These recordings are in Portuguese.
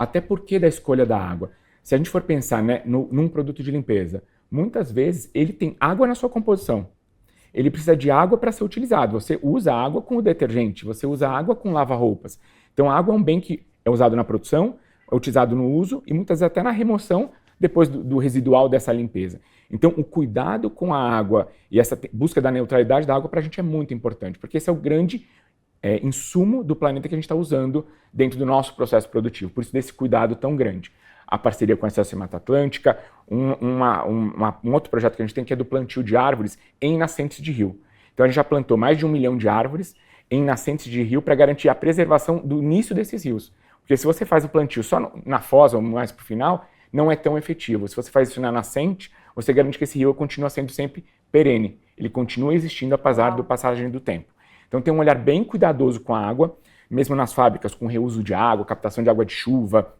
Até porque da escolha da água. Se a gente for pensar, né, num produto de limpeza, muitas vezes ele tem água na sua composição. Ele precisa de água para ser utilizado. Você usa água com o detergente, você usa água com lava-roupas. Então a água é um bem que é usado na produção, é utilizado no uso e muitas vezes até na remoção depois do residual dessa limpeza. Então o cuidado com a água e essa busca da neutralidade da água para a gente é muito importante, porque esse é o grande insumo do planeta que a gente está usando dentro do nosso processo produtivo. Por isso desse cuidado tão grande. A parceria com a SOS Mata Atlântica, um outro projeto que a gente tem que é do plantio de árvores em nascentes de rio. Então a gente já plantou mais de 1 milhão de árvores em nascentes de rio para garantir a preservação do início desses rios. Porque se você faz o plantio só na foz ou mais para o final, não é tão efetivo. Se você faz isso na nascente, você garante que esse rio continua sendo sempre perene. Ele continua existindo apesar da passagem do tempo. Então tem um olhar bem cuidadoso com a água, mesmo nas fábricas com reuso de água, captação de água de chuva,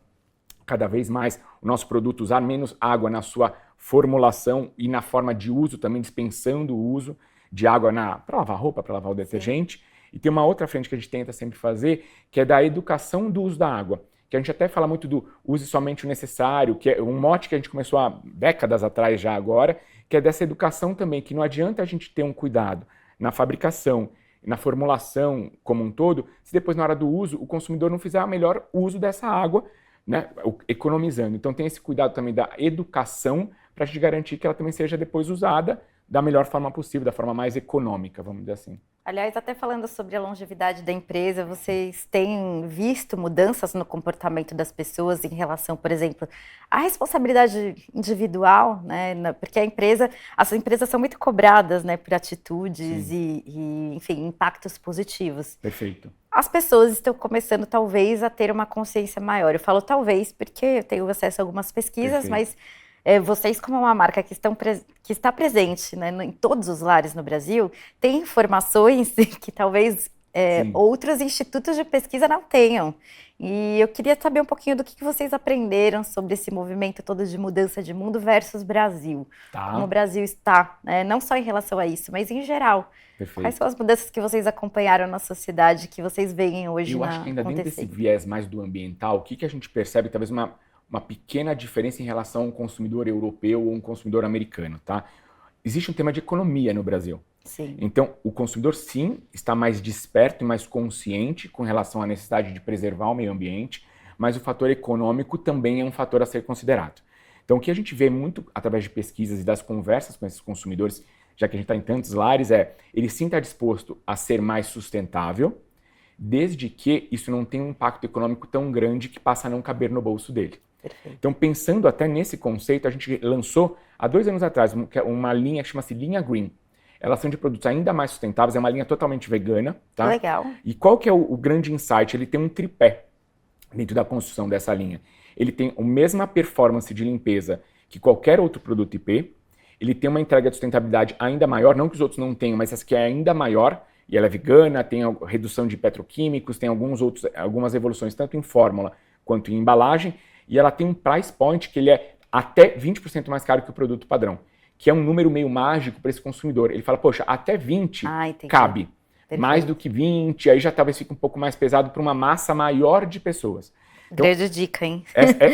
cada vez mais o nosso produto usar menos água na sua formulação e na forma de uso, também dispensando o uso de água para lavar roupa, para lavar o detergente. Sim. E tem uma outra frente que a gente tenta sempre fazer, que é da educação do uso da água. Que a gente até fala muito do use somente o necessário, que é um mote que a gente começou há décadas atrás já agora, que é dessa educação também, que não adianta a gente ter um cuidado na fabricação, na formulação como um todo, se depois na hora do uso o consumidor não fizer o melhor uso dessa água, né, economizando. Então tem esse cuidado também da educação para a gente garantir que ela também seja depois usada da melhor forma possível, da forma mais econômica, vamos dizer assim. Aliás, até falando sobre a longevidade da empresa, vocês têm visto mudanças no comportamento das pessoas em relação, por exemplo, à responsabilidade individual, né? Porque as empresas são muito cobradas, né, por atitudes e, enfim, impactos positivos. Perfeito. As pessoas estão começando, talvez, a ter uma consciência maior. Eu falo talvez porque eu tenho acesso a algumas pesquisas, Perfeito. mas vocês, como uma marca que está presente, né, em todos os lares no Brasil, tem informações que talvez outros institutos de pesquisa não tenham. E eu queria saber um pouquinho do que vocês aprenderam sobre esse movimento todo de mudança de mundo versus Brasil. Tá. Como o Brasil está, né, não só em relação a isso, mas em geral. Perfeito. Quais são as mudanças que vocês acompanharam na sociedade, que vocês veem hoje Eu acho que ainda dentro desse viés mais do ambiental, o que a gente percebe, talvez uma pequena diferença em relação a um consumidor europeu ou um consumidor americano, tá? Existe um tema de economia no Brasil. Sim. Então, o consumidor, sim, está mais desperto e mais consciente com relação à necessidade de preservar o meio ambiente, mas o fator econômico também é um fator a ser considerado. Então, o que a gente vê muito através de pesquisas e das conversas com esses consumidores, já que a gente está em tantos lares, ele sim está disposto a ser mais sustentável, desde que isso não tenha um impacto econômico tão grande que passa a não caber no bolso dele. Perfeito. Então, pensando até nesse conceito, a gente lançou, há 2 anos atrás, uma linha que chama-se Linha Green. Elas são de produtos ainda mais sustentáveis, é uma linha totalmente vegana. Tá? Legal. E qual que é o grande insight? Ele tem um tripé dentro da construção dessa linha. Ele tem a mesma performance de limpeza que qualquer outro produto IP, ele tem uma entrega de sustentabilidade ainda maior, não que os outros não tenham, mas essa aqui é ainda maior, e ela é vegana, tem a redução de petroquímicos, tem algumas evoluções tanto em fórmula quanto em embalagem, e ela tem um price point que ele é até 20% mais caro que o produto padrão, que é um número meio mágico para esse consumidor. Ele fala, poxa, até 20 cabe, Perfeito. Mais do que 20, aí já talvez fique um pouco mais pesado para uma massa maior de pessoas. Então, grande dica, hein?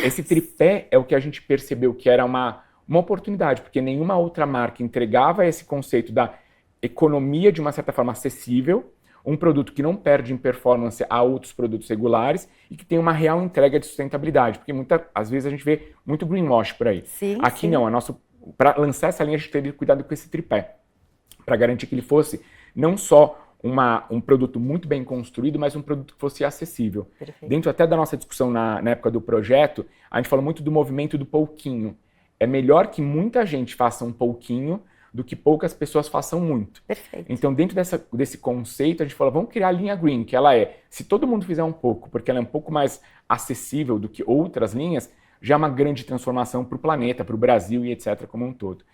Esse tripé é o que a gente percebeu que era uma oportunidade, porque nenhuma outra marca entregava esse conceito da economia de uma certa forma acessível, um produto que não perde em performance a outros produtos regulares e que tem uma real entrega de sustentabilidade, porque às vezes a gente vê muito greenwash por aí. Sim, aqui sim. Não, para lançar essa linha a gente teve cuidado com esse tripé, para garantir que ele fosse não só um produto muito bem construído, mas um produto que fosse acessível. Perfeito. Dentro até da nossa discussão na época do projeto, a gente falou muito do movimento do pouquinho. É melhor que muita gente faça um pouquinho do que poucas pessoas façam muito. Perfeito. Então, dentro desse conceito, a gente falou, vamos criar a linha Green, que ela se todo mundo fizer um pouco, porque ela é um pouco mais acessível do que outras linhas, já é uma grande transformação para o planeta, para o Brasil e etc. como um todo.